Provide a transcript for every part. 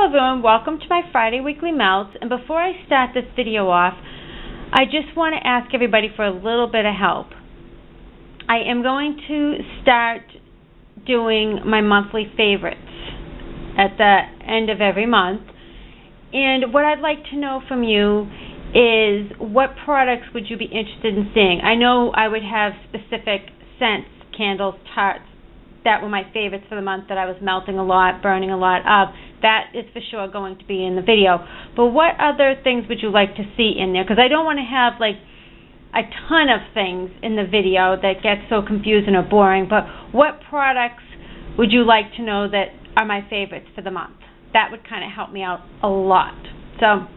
Hello everyone, welcome to my Friday Weekly Melts, and before I start this video off, I just want to ask everybody for a little bit of help. I am going to start doing my monthly favorites at the end of every month, and what I'd like to know from you is what products would you be interested in seeing? I know I would have specific scents, candles, tarts, that were my favorites for the month that I was melting a lot, burning a lot of. That is for sure going to be in the video. But what other things would you like to see in there? Because I don't want to have like a ton of things in the video that get so confusing or boring. But what products would you like to know that are my favorites for the month? That would kind of help me out a lot. So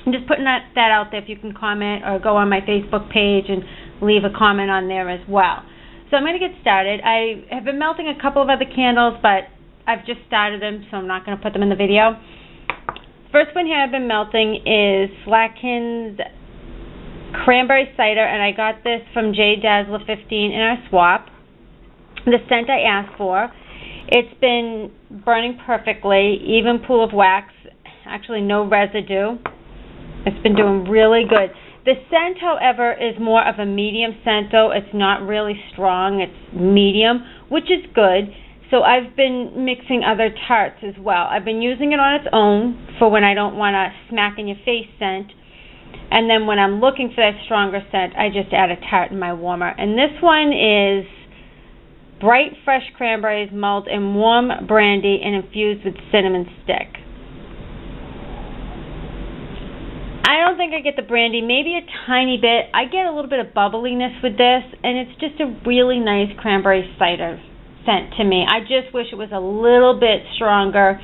I'm just putting that out there. If you can comment or go on my Facebook page and leave a comment on there as well. So I'm going to get started. I have been melting a couple of other candles, but I've just started them, so I'm not going to put them in the video. First one here I've been melting is Slatkin's Cranberry Cider, and I got this from J Dazzler 15 in our swap. The scent I asked for. It's been burning perfectly, even pool of wax, actually no residue. It's been doing really good. The scent, however, is more of a medium scent, though. It's not really strong. It's medium, which is good. So I've been mixing other tarts as well. I've been using it on its own for when I don't want a smack-in-your-face scent. And then when I'm looking for that stronger scent, I just add a tart in my warmer. And this one is bright, fresh cranberries mulled in warm brandy and infused with cinnamon stick. I don't think I get the brandy, maybe a tiny bit. I get a little bit of bubbliness with this, and it's just a really nice cranberry cider scent to me. I just wish it was a little bit stronger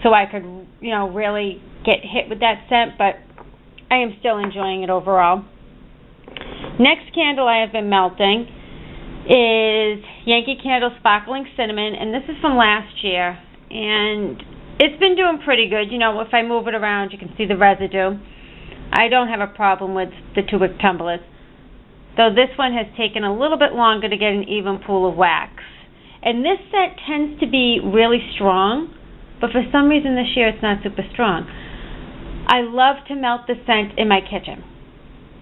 so I could, really get hit with that scent, but I am still enjoying it overall. Next candle I have been melting is Yankee Candles Sparkling Cinnamon, and this is from last year, and it's been doing pretty good. If I move it around, you can see the residue. I don't have a problem with the 2-wick tumblers, though this one has taken a little bit longer to get an even pool of wax. And this scent tends to be really strong, but for some reason this year it's not super strong. I love to melt the scent in my kitchen,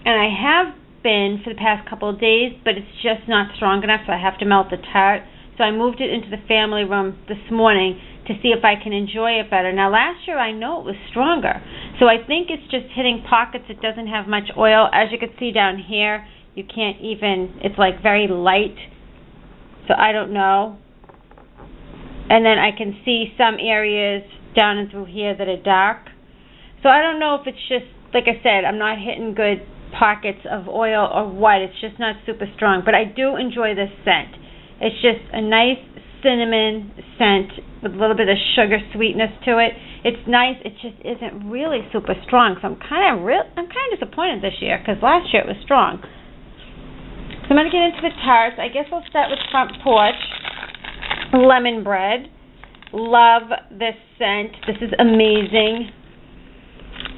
and I have been for the past couple of days, but it's just not strong enough, so I have to melt the tart. So I moved it into the family room this morning to see if I can enjoy it better. Now last year I know it was stronger, so I think it's just hitting pockets. It doesn't have much oil. As you can see down here, you can't even, it's like very light, so I don't know. And then I can see some areas down and through here that are dark. So I don't know if it's just, like I said, I'm not hitting good pockets of oil or what. It's just not super strong, but I do enjoy this scent. It's just a nice cinnamon scent with a little bit of sugar sweetness to it. It's nice. It just isn't really super strong. So I'm kind of disappointed this year because last year it was strong. So I'm going to get into the tarts. I guess I'll start with Front Porch Lemon Bread. Love this scent. This is amazing.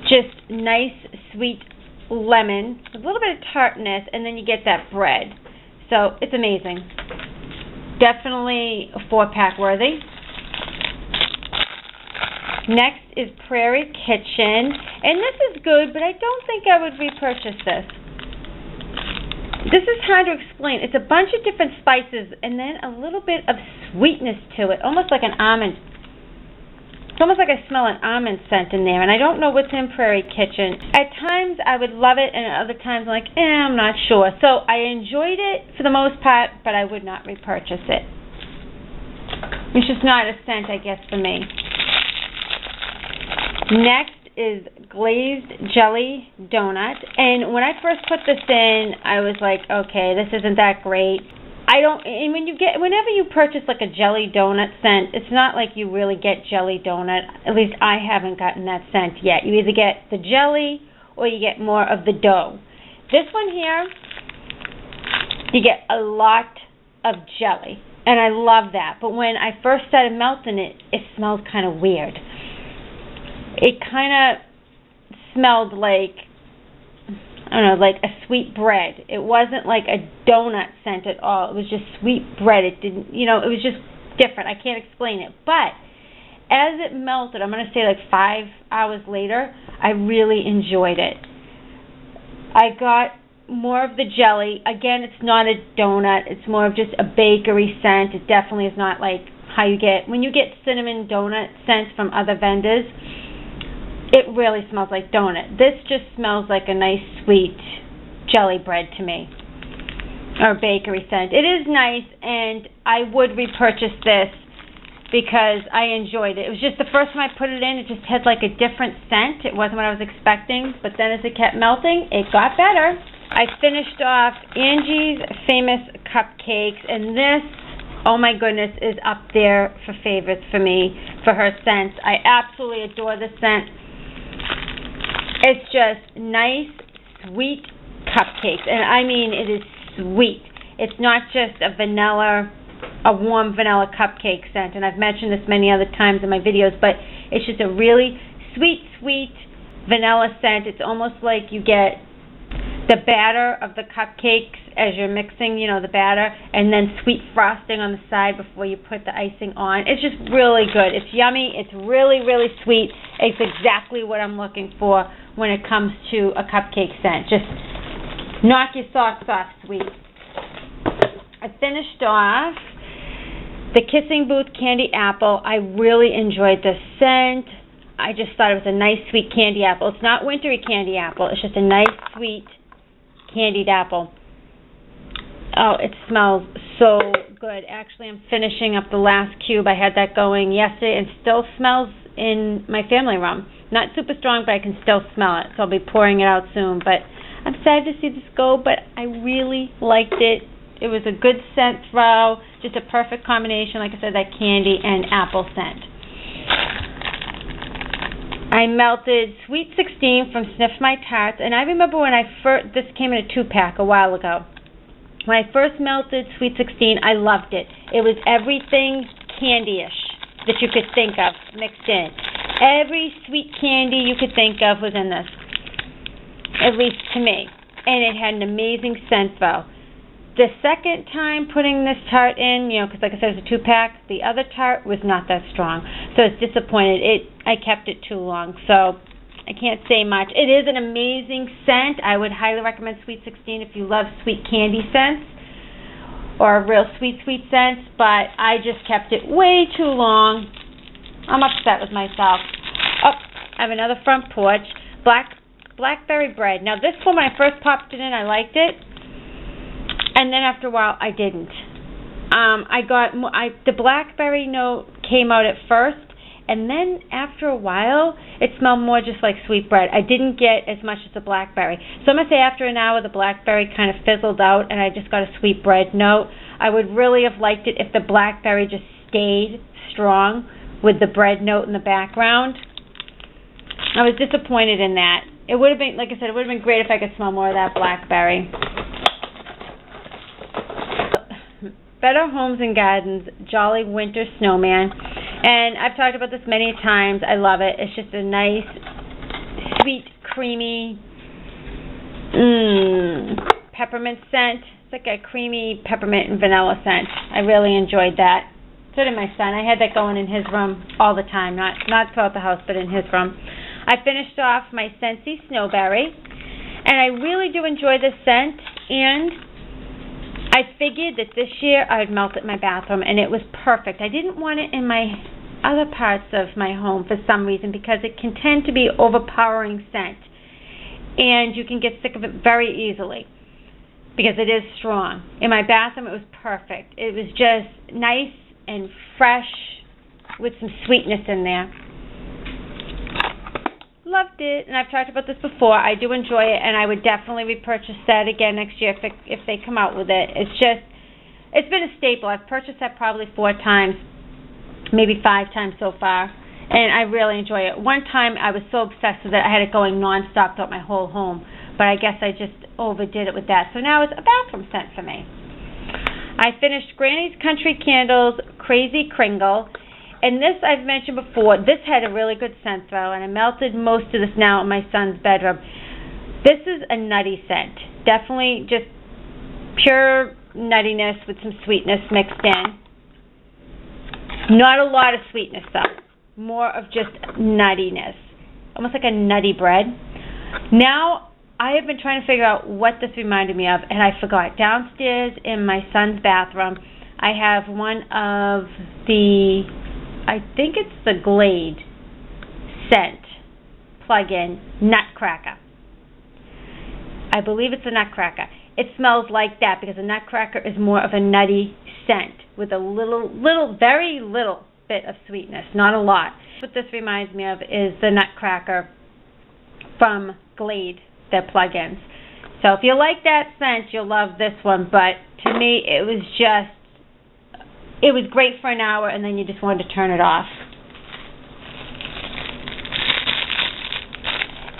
Just nice, sweet lemon, a little bit of tartness, and then you get that bread. So it's amazing. Definitely a 4-pack worthy. Next is Prairie Kitchen, and this is good, but I don't think I would repurchase this. This is hard to explain. It's a bunch of different spices and then a little bit of sweetness to it, almost like an almond. It's almost like I smell an almond scent in there, and I don't know what's in Prairie Kitchen. At times I would love it, and at other times I'm like, I'm not sure. So I enjoyed it for the most part, but I would not repurchase it. It's just not a scent, I guess, for me. Next is Glazed Jelly Donut, and when I first put this in, I was like, okay, this isn't that great. And whenever you purchase like a jelly donut scent, it's not like you really get jelly donut. At least I haven't gotten that scent yet. You either get the jelly or you get more of the dough. This one here, you get a lot of jelly, and I love that. But when I first started melting it, it smelled kind of weird. It kind of smelled like, I don't know, like a sweet bread. It wasn't like a donut scent at all. It was just sweet bread. It didn't, it was just different. I can't explain it. But as it melted, I'm going to say like 5 hours later, I really enjoyed it. I got more of the jelly. Again, it's not a donut. It's more of just a bakery scent. It definitely is not like how you get, when you get cinnamon donut scents from other vendors, it really smells like donut. This just smells like a nice sweet jelly bread to me, or bakery scent. It is nice, and I would repurchase this because I enjoyed it. It was just the first time I put it in, it just had like a different scent. It wasn't what I was expecting, but then as it kept melting, it got better. I finished off Angie's Famous Cupcakes, and this, oh my goodness, is up there for favorites for me, for her scents. I absolutely adore this scent. It's just nice, sweet cupcakes, and I mean it is sweet. It's not just a warm vanilla cupcake scent, and I've mentioned this many other times in my videos, but it's just a really sweet vanilla scent. It's almost like you get the batter of the cupcakes as you're mixing, the batter, and then sweet frosting on the side before you put the icing on. It's just really good. It's yummy. It's really sweet. It's exactly what I'm looking for when it comes to a cupcake scent. Just knock your socks off sweet. I finished off the Kissing Booth Candy Apple. I really enjoyed this scent. I just thought it was a nice sweet candy apple. It's not wintry candy apple. It's just a nice sweet candied apple. Oh, it smells so good. Actually, I'm finishing up the last cube. I had that going yesterday and still smells in my family room. Not super strong, but I can still smell it. So I'll be pouring it out soon. But I'm sad to see this go, but I really liked it. It was a good scent throw. Just a perfect combination, like I said, that candy and apple scent. I melted Sweet 16 from Sniff My Tarts, and I remember when this came in a 2-pack a while ago. When I first melted Sweet 16, I loved it. It was everything candy-ish that you could think of mixed in. Every sweet candy you could think of was in this, at least to me. And it had an amazing scent, though. The second time putting this tart in, because like I said, it's a 2-pack, the other tart was not that strong. So I was disappointed. I kept it too long, so I can't say much. It is an amazing scent. I would highly recommend Sweet 16 if you love sweet candy scents or real sweet scents, but I just kept it way too long. I'm upset with myself. Oh, I have another front porch. Blackberry bread. Now this one, when I first popped it in, I liked it. And then after a while, I didn't. The blackberry note came out at first, and then after a while, it smelled more just like sweet bread. I didn't get as much as the blackberry. So I'm going to say after an hour, the blackberry kind of fizzled out, and I just got a sweet bread note. I would really have liked it if the blackberry just stayed strong with the bread note in the background. I was disappointed in that. It would have been, like I said, it would have been great if I could smell more of that blackberry. Better Homes and Gardens Jolly Winter Snowman, and I've talked about this many times. I love it. It's just a nice, sweet, creamy peppermint scent. It's like a creamy peppermint and vanilla scent. I really enjoyed that. So did my son. I had that going in his room all the time, not throughout the house, but in his room. I finished off my Scentsy Snowberry, and I really do enjoy this scent, and I figured that this year I would melt it in my bathroom, and it was perfect. I didn't want it in my other parts of my home for some reason because it can tend to be overpowering scent, and you can get sick of it very easily because it is strong. In my bathroom, it was perfect. It was just nice and fresh with some sweetness in there. Loved it, and I've talked about this before. I do enjoy it, and I would definitely repurchase that again next year if they come out with it. It's been a staple. I've purchased that probably 4 times, maybe 5 times so far, and I really enjoy it. One time I was so obsessed with it, I had it going nonstop throughout my whole home, but I guess I just overdid it with that. So now it's a bathroom scent for me. I finished Granny's Country Candles Crazy Kringle. And this I've mentioned before, this had a really good scent though, and I melted most of this now in my son's bedroom. This is a nutty scent. Definitely just pure nuttiness with some sweetness mixed in. Not a lot of sweetness though. more of just nuttiness, almost like a nutty bread. Now, I have been trying to figure out what this reminded me of, and I forgot. Downstairs in my son's bathroom, I have one of the, I think it's the Glade scent plug-in Nutcracker. I believe it's the Nutcracker. It smells like that because the Nutcracker is more of a nutty scent with a very little bit of sweetness, not a lot. What this reminds me of is the Nutcracker from Glade, their plug-ins. So if you like that scent, you'll love this one, but to me it was great for an hour and then you just wanted to turn it off.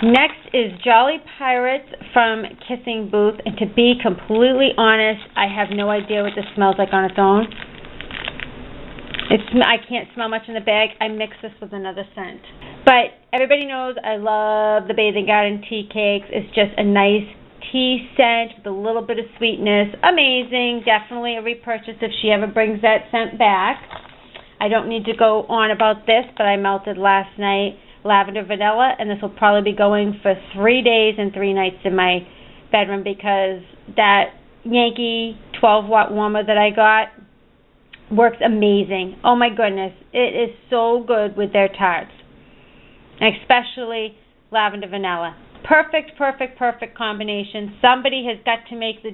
Next is Jolly Pirates from Kissing Booth, and to be completely honest, I have no idea what this smells like on its own. I can't smell much in the bag. I mix this with another scent. But everybody knows I love the Bathing Garden tea cakes. It's just a nice tea scent with a little bit of sweetness. Amazing. Definitely a repurchase if she ever brings that scent back. I don't need to go on about this, but I melted last night lavender vanilla, and this will probably be going for 3 days and 3 nights in my bedroom because that Yankee 12-watt warmer that I got works amazing. Oh my goodness, it is so good with their tarts, especially lavender vanilla. Perfect combination. Somebody has got to make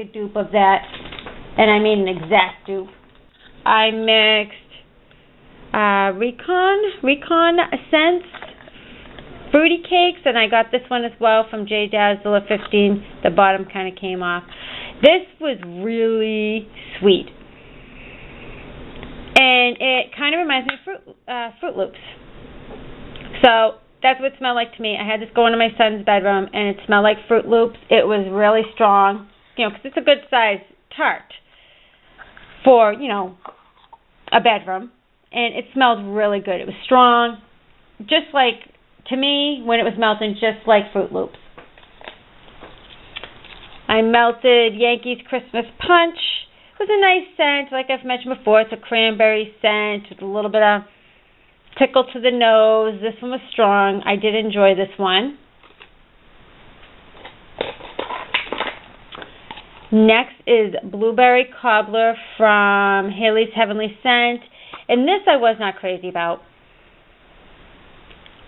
a dupe of that, and I mean an exact dupe. I mixed Recon Scents fruity cakes, and I got this one as well from J Dazzler 15. The bottom kind of came off. This was really sweet, and it kind of reminds me of Fruit Loops. So that's what it smelled like to me. I had this go into my son's bedroom, and it smelled like Fruit Loops. It was really strong, because it's a good size tart for, a bedroom. And it smelled really good. It was strong, just like, to me, when it was melting, just like Fruit Loops. I melted Yankee's Christmas Punch. It was a nice scent. Like I've mentioned before, it's a cranberry scent with a little bit of tickle to the nose. This one was strong. I did enjoy this one. Next is Blueberry Cobbler from Haley's Heavenly Scent. And this I was not crazy about.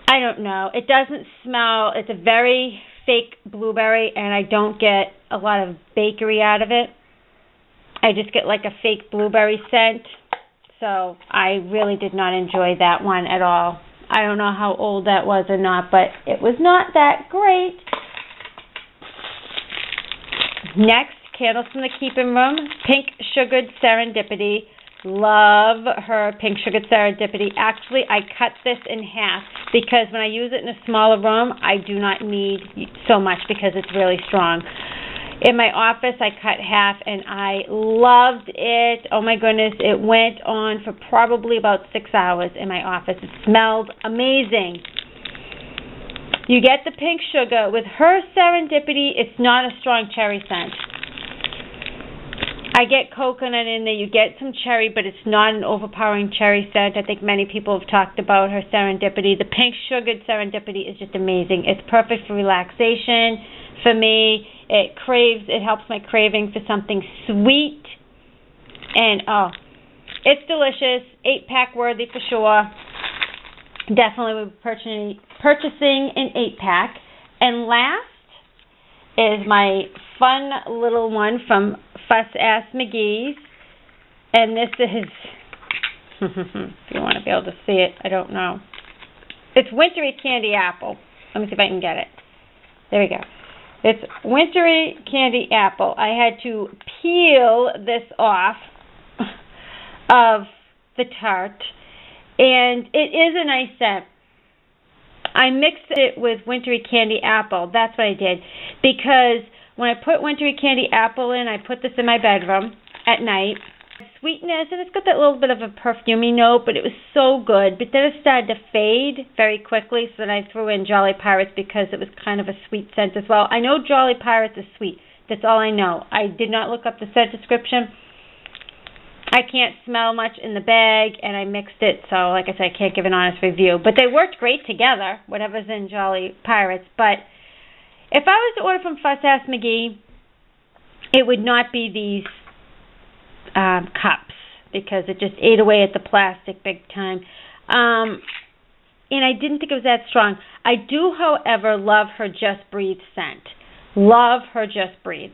I don't know. It doesn't smell. It's a very fake blueberry, and I don't get a lot of bakery out of it. I just get like a fake blueberry scent. So I really did not enjoy that one at all. I don't know how old that was or not, but it was not that great. Next, candles from the Keeping Room. Pink Sugared Serendipity. Love her Pink Sugared Serendipity. Actually, I cut this in half because when I use it in a smaller room, I do not need so much because it's really strong. In my office, I cut half, and I loved it. Oh, my goodness. It went on for probably about 6 hours in my office. It smelled amazing. You get the pink sugar. With her Serendipity, it's not a strong cherry scent. I get coconut in there. You get some cherry, but it's not an overpowering cherry scent. I think many people have talked about her Serendipity. The pink sugared Serendipity is just amazing. It's perfect for relaxation. For me, it helps my craving for something sweet. And, it's delicious. 8-pack worthy for sure. Definitely will be purchasing an 8-pack. And last is my fun little one from FussAssMcgee, and this is, if you want to be able to see it, I don't know. It's Wintry Candy Apple. Let me see if I can get it. There we go. It's Wintry Candy Apple. I had to peel this off of the tart, and it is a nice scent. I mixed it with Wintry Candy Apple. That's what I did, because when I put Wintry Candy Apple in, I put this in my bedroom at night. Sweetness, and it's got that little bit of a perfumey note, but it was so good. But then it started to fade very quickly, so then I threw in Jolly Pirates because it was kind of a sweet scent as well. I know Jolly Pirates is sweet. That's all I know. I did not look up the scent description. I can't smell much in the bag, and I mixed it, so like I said, I can't give an honest review. But they worked great together, whatever's in Jolly Pirates. But if I was to order from FussAssMcgee, it would not be these cups, because it just ate away at the plastic big time. And I didn't think it was that strong. I do, however, love her Just Breathe scent. Love her Just Breathe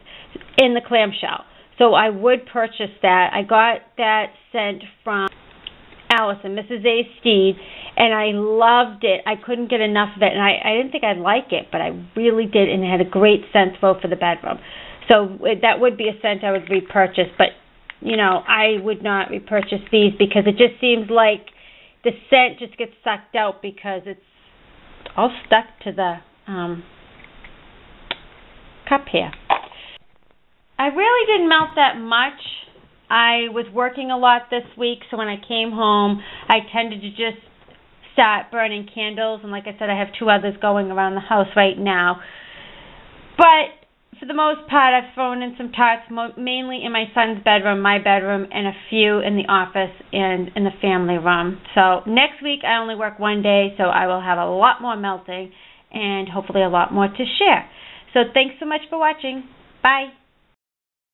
in the clamshell. So I would purchase that. I got that scent from Allison, Mrs. A. Steed, and I loved it. I couldn't get enough of it, and I didn't think I'd like it, but I really did, and it had a great scent both for the bedroom. So that would be a scent I would repurchase, but, you know, I would not repurchase these because it just seems like the scent just gets sucked out because it's all stuck to the cup here. I really didn't melt that much. I was working a lot this week, so when I came home, I tended to just start burning candles, and like I said, I have 2 others going around the house right now. But for the most part, I've thrown in some tarts, mainly in my son's bedroom, my bedroom, and a few in the office and in the family room. So next week, I only work 1 day, so I will have a lot more melting and hopefully a lot more to share. So thanks so much for watching. Bye.